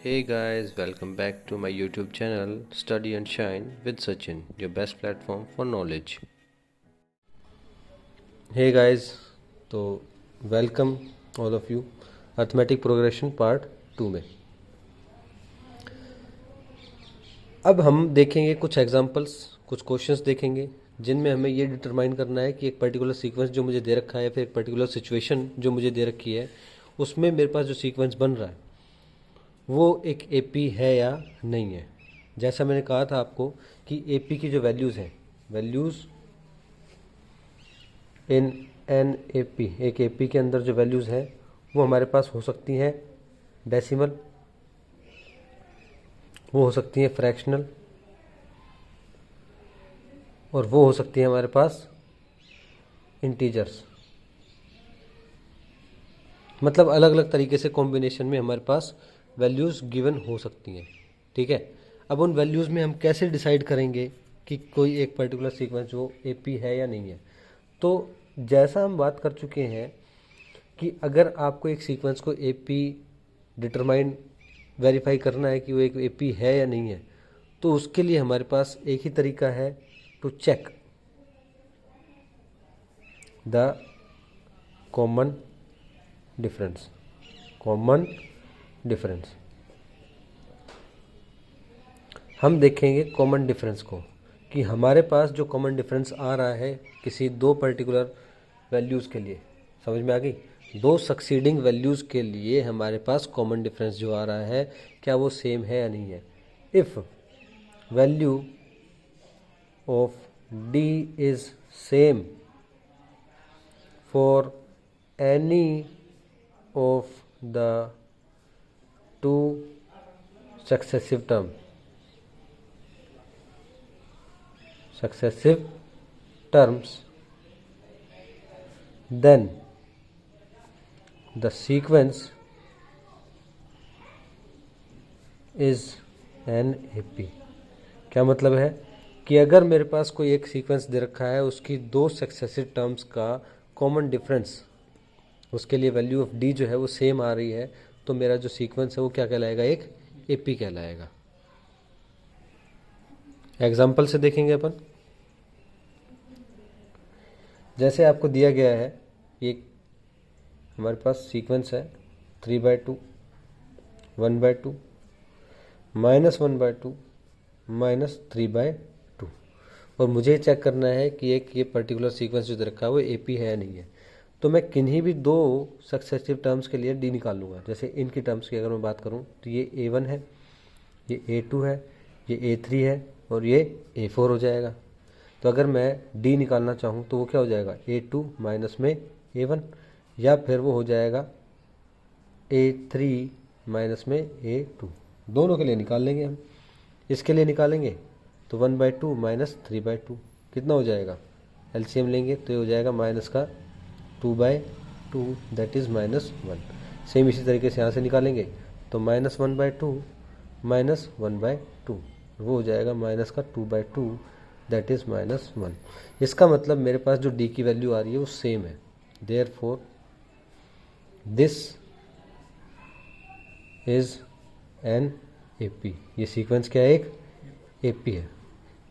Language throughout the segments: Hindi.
Hey guys, welcome back to my YouTube channel Study and Shine with Sachin, your best platform for knowledge. Hey guys, तो welcome all of you arithmetic progression part 2 में। अब हम देखेंगे कुछ एग्जांपल्स, कुछ क्वेश्चंस देखेंगे जिनमें हमें ये डिटरमाइन करना है कि एक पर्टिकुलर सीक्वेंस जो मुझे दे रखा है, फिर एक पर्टिकुलर सिचुएशन जो मुझे दे रखी है, उसमें मेरे पास जो सीक्वेंस बन रहा है वो एक एपी है या नहीं है। जैसा मैंने कहा था आपको कि एपी की जो वैल्यूज़ हैं, वैल्यूज़ इन एन एपी, एक एपी के अंदर जो वैल्यूज़ हैं वो हमारे पास हो सकती हैं डेसिमल, वो हो सकती हैं फ्रैक्शनल, और वो हो सकती है हमारे पास इंटीजर्स। मतलब अलग अलग तरीके से कॉम्बिनेशन में हमारे पास वैल्यूज़ गिवन हो सकती हैं। ठीक है, अब उन वैल्यूज़ में हम कैसे डिसाइड करेंगे कि कोई एक पर्टिकुलर सीक्वेंस जो एपी है या नहीं है। तो जैसा हम बात कर चुके हैं कि अगर आपको एक सीक्वेंस को एपी डिटरमाइन वेरीफाई करना है कि वो एक एपी है या नहीं है, तो उसके लिए हमारे पास एक ही तरीका है to check the common difference. Common difference हम देखेंगे कॉमन डिफरेंस को कि हमारे पास जो कॉमन डिफरेंस आ रहा है किसी दो पर्टिकुलर वैल्यूज़ के लिए, समझ में आ गई, दो सक्सीडिंग वैल्यूज़ के लिए हमारे पास कॉमन डिफरेंस जो आ रहा है क्या वो सेम है या नहीं है। If value of D is same for any of the two successive terms, then the sequence is an AP। क्या मतलब है कि अगर मेरे पास कोई एक सीक्वेंस दे रखा है, उसकी दो सक्सेसिव टर्म्स का कॉमन डिफरेंस, उसके लिए वैल्यू ऑफ डी जो है वो सेम आ रही है, तो मेरा जो सीक्वेंस है वो क्या कहलाएगा, एक एपी कहलाएगा। एग्जाम्पल से देखेंगे अपन। जैसे आपको दिया गया है, एक हमारे पास सीक्वेंस है 3/2, 1/2, -1/2, -3/2, और मुझे चेक करना है कि एक ये पर्टिकुलर सीक्वेंस जो दे रखा है वो एपी है या नहीं है। तो मैं किन्हीं भी दो सक्सेसिव टर्म्स के लिए डी निकाल लूँगा। जैसे इनकी टर्म्स की अगर मैं बात करूँ तो ये A1 है, ये A2 है, ये A3 है और ये A4 हो जाएगा। तो अगर मैं डी निकालना चाहूँ तो वो क्या हो जाएगा, A2 माइनस में A1, या फिर वो हो जाएगा A3 माइनस में A2। दोनों के लिए निकाल लेंगे हम। इसके लिए निकालेंगे तो 1/2 माइनस 3/2 कितना हो जाएगा, एलसीएम लेंगे तो ये हो जाएगा माइनस का 2/2, दैट इज़ -1। सेम इसी तरीके से यहाँ से निकालेंगे तो -1/2 माइनस 1/2, वो हो जाएगा माइनस का 2/2, दैट इज़ -1। इसका मतलब मेरे पास जो डी की वैल्यू आ रही है वो सेम है। Therefore this is an AP. ये सीक्वेंस क्या है, एक एपी है,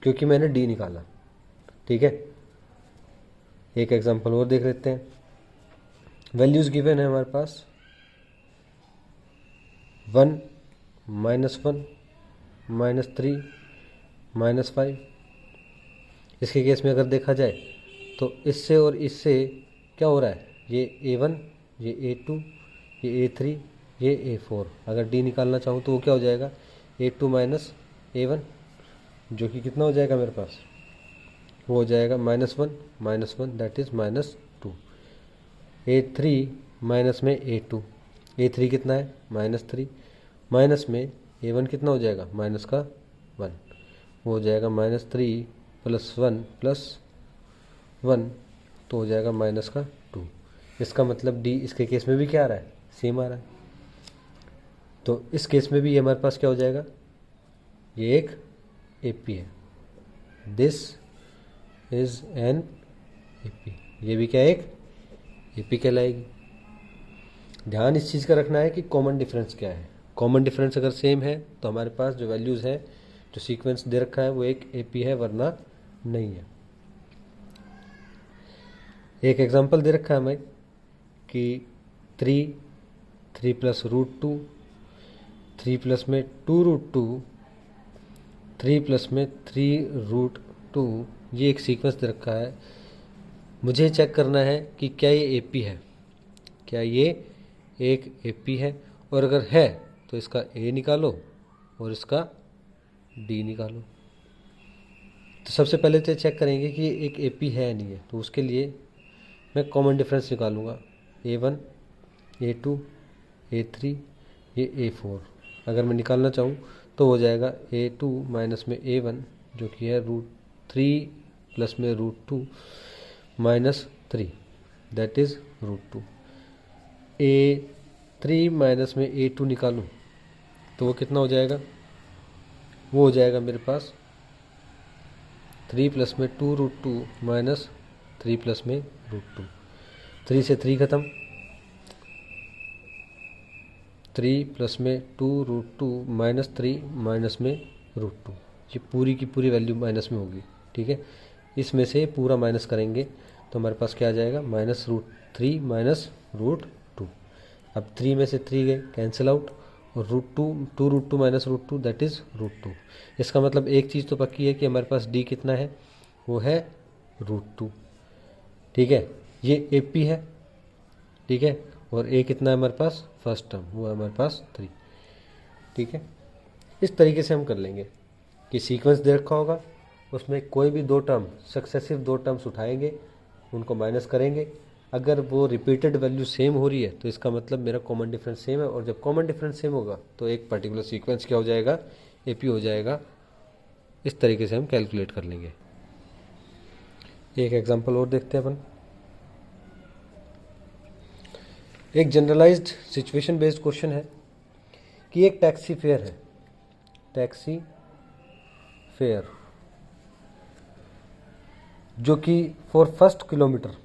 क्योंकि मैंने डी निकाला। ठीक है, एक एग्जांपल और देख लेते हैं। वैल्यूज़ गिवन है हमारे पास 1, -1, -3, -5। इसके केस में अगर देखा जाए तो इससे और इससे क्या हो रहा है, ये A1, ये A2, ये A3, ये A4। अगर डी निकालना चाहूँ तो वो क्या हो जाएगा, A2 माइनस A1, जो कि कितना हो जाएगा मेरे पास, वो हो जाएगा -1, दैट इज़ -2। A3 माइनस में A2, A3 कितना है, -3, माइनस में A1 कितना हो जाएगा, माइनस का 1, वो हो जाएगा -3 + 1 + 1, तो हो जाएगा माइनस का 2। इसका मतलब डी इसके केस में भी क्या आ रहा है, सेम आ रहा है। तो इस केस में भी ये हमारे पास क्या हो जाएगा, ये एक एपी है। This is an AP. ये भी क्या है, एक एपी कहलाएगी। ध्यान इस चीज़ का रखना है कि कॉमन डिफरेंस क्या है। कॉमन डिफरेंस अगर सेम है तो हमारे पास जो वैल्यूज़ है, जो सीक्वेंस दे रखा है वो एक AP है, वरना नहीं है। एक एग्जांपल दे रखा है हमें कि 3 प्लस रूट 2, 3 प्लस में 2 रूट 2, 3 प्लस में 3 रूट 2, ये एक सीक्वेंस दे रखा है। मुझे चेक करना है कि क्या ये AP है, क्या ये एक AP है, और अगर है तो इसका A निकालो और इसका D निकालो। तो सबसे पहले तो चेक करेंगे कि ये एक AP है या नहीं है। तो उसके लिए मैं कॉमन डिफरेंस निकालूंगा, A1, A2, A3, ये A4। अगर मैं निकालना चाहूँ तो हो जाएगा A2 माइनस में A1 जो कि है रूट 3 प्लस में root 2 minus 3, that is root 2। A3 minus में A2 निकालूँ तो वो कितना हो जाएगा, वो हो जाएगा मेरे पास 3 प्लस में 2 रूट 2 माइनस 3 प्लस में रूट 2। 3 से 3 खत्म, 3 प्लस में 2 रूट 2 माइनस 3 माइनस में रूट 2, ये पूरी की पूरी वैल्यू माइनस में होगी। ठीक है, इसमें से पूरा माइनस करेंगे तो हमारे पास क्या आ जाएगा, माइनस रूट 3 माइनस रूट 2। अब 3 में से 3 गए कैंसिल आउट, और root 2 root 2 minus root 2 that is root 2। इसका मतलब एक चीज़ तो पक्की है कि हमारे पास D कितना है, वो है रूट 2। ठीक है, ये AP है। ठीक है, और A कितना है हमारे पास, फर्स्ट टर्म, वो है हमारे पास 3। ठीक है, इस तरीके से हम कर लेंगे कि सीक्वेंस दे रखा होगा, उसमें कोई भी दो टर्म, सक्सेसिव दो टर्म्स उठाएंगे, उनको माइनस करेंगे। अगर वो रिपीटेड वैल्यू सेम हो रही है तो इसका मतलब मेरा कॉमन डिफरेंस सेम है, और जब कॉमन डिफरेंस सेम होगा तो एक पर्टिकुलर सीक्वेंस क्या हो जाएगा, AP हो जाएगा। इस तरीके से हम कैलकुलेट कर लेंगे। एक एग्जांपल और देखते हैं अपन। एक जनरलाइज्ड सिचुएशन बेस्ड क्वेश्चन है कि एक टैक्सी फेयर है, टैक्सी फेयर जो कि फॉर फर्स्ट किलोमीटर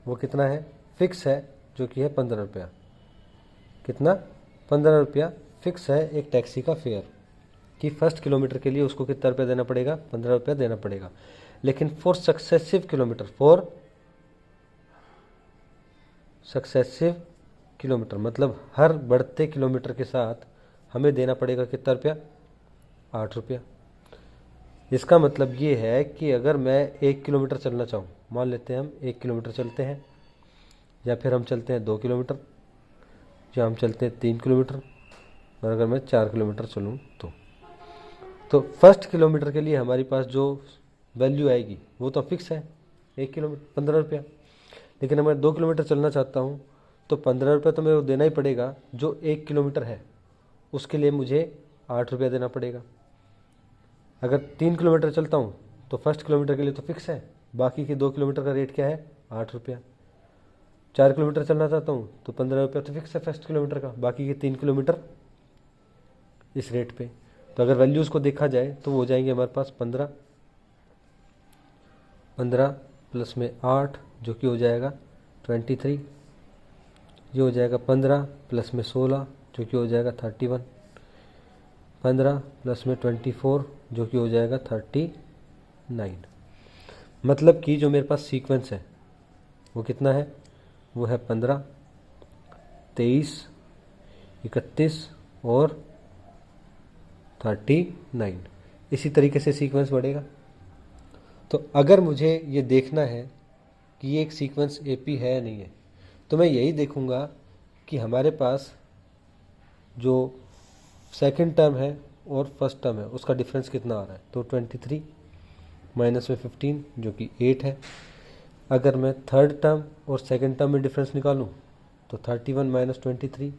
वो कितना है, फिक्स है, जो कि है 15 रुपया। कितना, 15 रुपया फिक्स है एक टैक्सी का फेयर, कि फर्स्ट किलोमीटर के लिए उसको कितना रुपया देना पड़ेगा, 15 रुपया देना पड़ेगा। लेकिन फॉर सक्सेसिव किलोमीटर मतलब हर बढ़ते किलोमीटर के साथ हमें देना पड़ेगा कितना रुपया, 8 रुपया। इसका मतलब ये है कि अगर मैं 1 किलोमीटर चलना चाहूँ, मान लेते हैं हम 1 किलोमीटर चलते हैं, या फिर हम चलते हैं 2 किलोमीटर, या हम चलते हैं 3 किलोमीटर, और अगर मैं 4 किलोमीटर चलूँ तो फर्स्ट किलोमीटर के लिए हमारी पास जो वैल्यू आएगी वो तो फिक्स है, 1 किलोमीटर 15 रुपया। लेकिन अगर 2 किलोमीटर चलना चाहता हूँ तो 15 रुपया तो मेरे को देना ही पड़ेगा। जो 1 किलोमीटर है उसके लिए मुझे 8 रुपया देना पड़ेगा। अगर 3 किलोमीटर चलता हूँ तो फर्स्ट किलोमीटर के लिए तो फिक्स है, बाकी के 2 किलोमीटर का रेट क्या है, 8 रुपया। 4 किलोमीटर चलना चाहता हूँ तो 15 रुपया तो फिक्स है फर्स्ट किलोमीटर का, बाकी के 3 किलोमीटर इस रेट पे। तो अगर वैल्यूज़ को देखा जाए तो वो हो जाएंगे हमारे पास 15 प्लस में 8 जो कि हो जाएगा 23, ये हो जाएगा 15 प्लस में 16 जो कि हो जाएगा 31, 15 प्लस में 24 जो कि हो जाएगा 39। मतलब कि जो मेरे पास सीक्वेंस है वो कितना है, वो है 15, 23, 31 और 39। इसी तरीके से सीक्वेंस बढ़ेगा। तो अगर मुझे ये देखना है कि ये एक सीक्वेंस AP है या नहीं है, तो मैं यही देखूंगा कि हमारे पास जो सेकंड टर्म है और फर्स्ट टर्म है उसका डिफरेंस कितना आ रहा है। तो 23 माइनस में 15 जो कि 8 है। अगर मैं थर्ड टर्म और सेकंड टर्म में डिफरेंस निकालूं तो 31 माइनस 23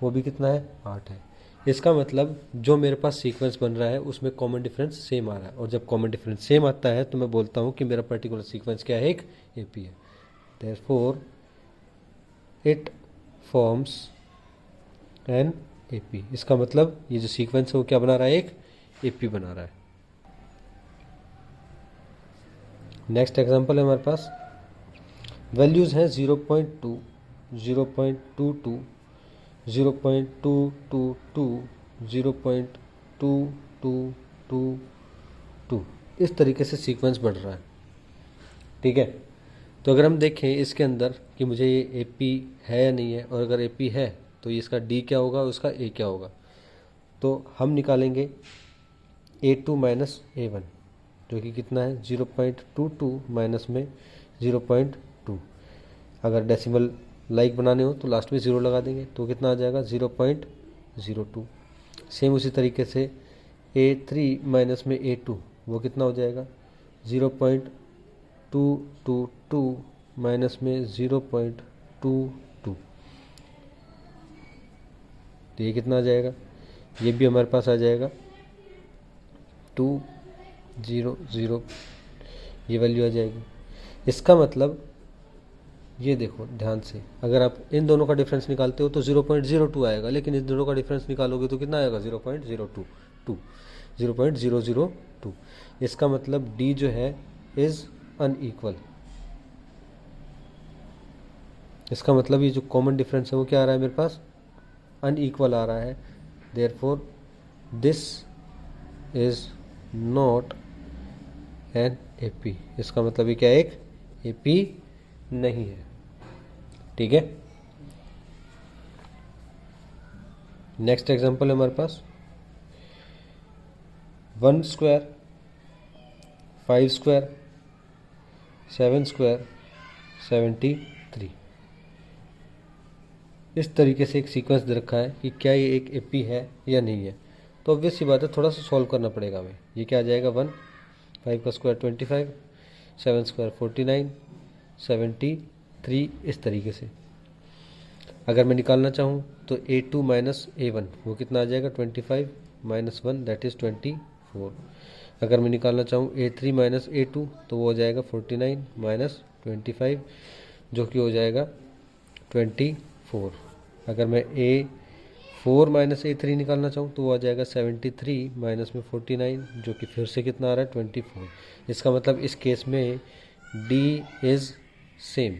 वो भी कितना है, 8 है। इसका मतलब जो मेरे पास सीक्वेंस बन रहा है उसमें कॉमन डिफरेंस सेम आ रहा है, और जब कॉमन डिफरेंस सेम आता है तो मैं बोलता हूँ कि मेरा पर्टिकुलर सीक्वेंस क्या है, एक AP है। Therefore it forms an AP। इसका मतलब ये जो सीक्वेंस है वो क्या बना रहा है, एक AP बना रहा है। नेक्स्ट एग्जांपल है हमारे पास, वैल्यूज़ हैं 0.2, 0.22, 0.222, 0.2222, इस तरीके से सीक्वेंस बढ़ रहा है। ठीक है, तो अगर हम देखें इसके अंदर कि मुझे ये ए पी है या नहीं है, और अगर ए पी है तो ये इसका डी क्या होगा, उसका ए क्या होगा, तो हम निकालेंगे A2 माइनस A1, जो कि कितना है 0.22 माइनस में 0.2। अगर डेसिमल लाइक बनाने हो तो लास्ट में 0 लगा देंगे, तो कितना आ जाएगा 0.02। सेम उसी तरीके से A3 माइनस में A2, वो कितना हो जाएगा 0.222 माइनस में 0.22, तो ये कितना आ जाएगा, ये भी हमारे पास आ जाएगा 200, ये वैल्यू आ जाएगी। इसका मतलब ये देखो ध्यान से, अगर आप इन दोनों का डिफरेंस निकालते हो तो 0.02 आएगा, लेकिन इन दोनों का डिफरेंस निकालोगे तो कितना आएगा 0.002। इसका मतलब डी जो है इज़ अनइक्वल। इसका मतलब ये जो कॉमन डिफरेंस है वो क्या आ रहा है मेरे पास, अनइक्वल आ रहा है। Therefore this is not an AP. इसका मतलब ये क्या है, एक एपी नहीं है। ठीक है, नेक्स्ट एग्जांपल है हमारे पास 1 स्क्वायर 5 स्क्वायर 7 स्क्वायर 73। इस तरीके से एक सीक्वेंस दे रखा है कि क्या ये एक एपी है या नहीं है। तो ऑब्वियस सी बात है, थोड़ा सा सॉल्व करना पड़ेगा हमें। ये क्या आ जाएगा 1, 5 का स्क्वायर 25, 7 स्क्वायर 49, 73, इस तरीके से। अगर मैं निकालना चाहूँ तो A2 माइनस A1, वो कितना आ जाएगा 25 माइनस 1, दैट इज़ 24। अगर मैं निकालना चाहूँ A3 माइनस A2, तो वो हो जाएगा 49 माइनस 25, जो कि हो जाएगा 24। अगर मैं A4 माइनस A3 निकालना चाहूँ तो वो आ जाएगा 73 माइनस में 49, जो कि फिर से कितना आ रहा है 24। इसका मतलब इस केस में D is same.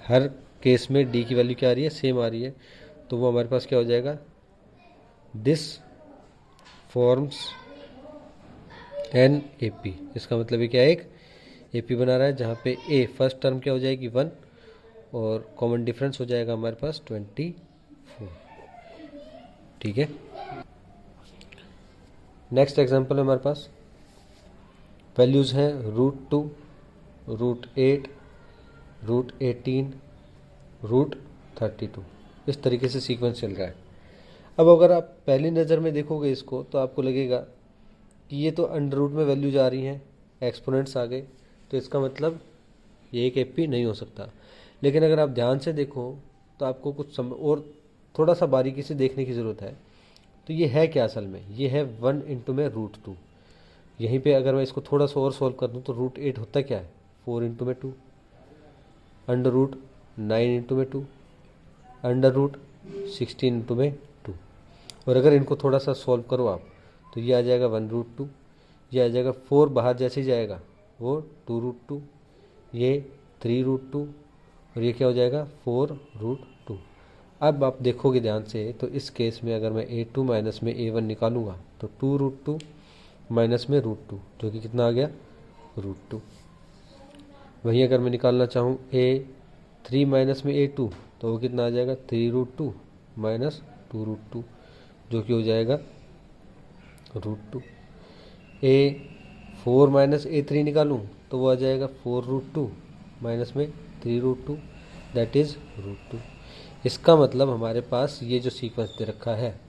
Her case में D की वैल्यू क्या आ रही है, सेम आ रही है। तो वो हमारे पास क्या हो जाएगा, this forms an A P. इसका मतलब ये क्या है, एक ए पी बना रहा है, जहाँ पे ए फर्स्ट टर्म क्या हो जाएगी 1, और कॉमन डिफरेंस हो जाएगा हमारे पास 24। ठीक है, नेक्स्ट एग्जांपल है हमारे पास, वैल्यूज़ हैं √2, √8, √18, √32। इस तरीके से सीक्वेंस चल रहा है। अब अगर आप पहली नज़र में देखोगे इसको तो आपको लगेगा कि ये तो अंडर रूट में वैल्यूज आ रही हैं, एक्सपोनेंट्स आ गए, तो इसका मतलब ये एक एपी नहीं हो सकता। लेकिन अगर आप ध्यान से देखो तो आपको कुछ और थोड़ा सा बारीकी से देखने की ज़रूरत है। तो ये है क्या असल में, ये है 1 इंटू में √2। यहीं पे अगर मैं इसको थोड़ा सा और सॉल्व कर दूँ तो √8 होता क्या है 4 इंटू में 2, अंडर रूट 9 इंटू में 2, अंडर रूट 16 इंटू में 2। और अगर इनको थोड़ा सा सॉल्व करो आप तो ये आ जाएगा 1√2, ये आ जाएगा 4 बाहर जैसे ही जाएगा वो 2√2, ये 3√2, और ये क्या हो जाएगा 4√2। अब आप देखोगे ध्यान से तो इस केस में अगर मैं A2 माइनस में A1 निकालूंगा तो 2√2 माइनस में √2, जो कि कितना आ गया √2। वहीं अगर मैं निकालना चाहूँ A3 माइनस में A2 तो वो कितना आ जाएगा 3√2 माइनस 2√2, जो कि हो जाएगा √2। A4 माइनस A3 निकालूँ तो वो आ जाएगा 4√2 माइनस में 3√2, दैट इज़ √2। इसका मतलब हमारे पास ये जो सीक्वेंस दे रखा है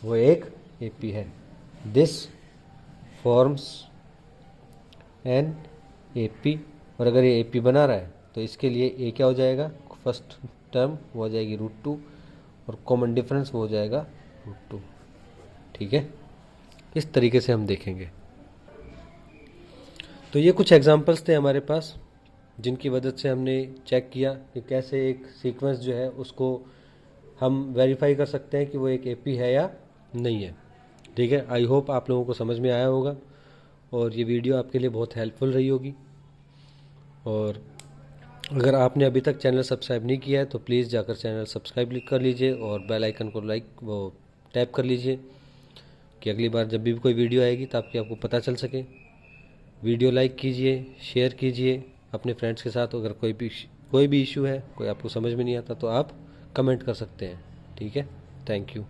वो एक एपी है। This forms an AP. और अगर ये एपी बना रहा है तो इसके लिए ए क्या हो जाएगा, फर्स्ट टर्म वो हो जाएगी √2, और कॉमन डिफरेंस वो हो जाएगा √2। ठीक है, इस तरीके से हम देखेंगे। तो ये कुछ एग्जांपल्स थे हमारे पास जिनकी मदद से हमने चेक किया कि कैसे एक सीक्वेंस जो है उसको हम वेरीफाई कर सकते हैं कि वो एक एपी है या नहीं है। ठीक है, आई होप आप लोगों को समझ में आया होगा और ये वीडियो आपके लिए बहुत हेल्पफुल रही होगी। और अगर आपने अभी तक चैनल सब्सक्राइब नहीं किया है तो प्लीज़ जाकर चैनल सब्सक्राइब कर लीजिए और बेल आइकन को टैप कर लीजिए कि अगली बार जब भी कोई वीडियो आएगी तो आपको पता चल सके। वीडियो लाइक कीजिए, शेयर कीजिए अपने फ्रेंड्स के साथ। अगर कोई भी इशू है, कोई आपको समझ में नहीं आता तो आप कमेंट कर सकते हैं। ठीक है, थैंक यू।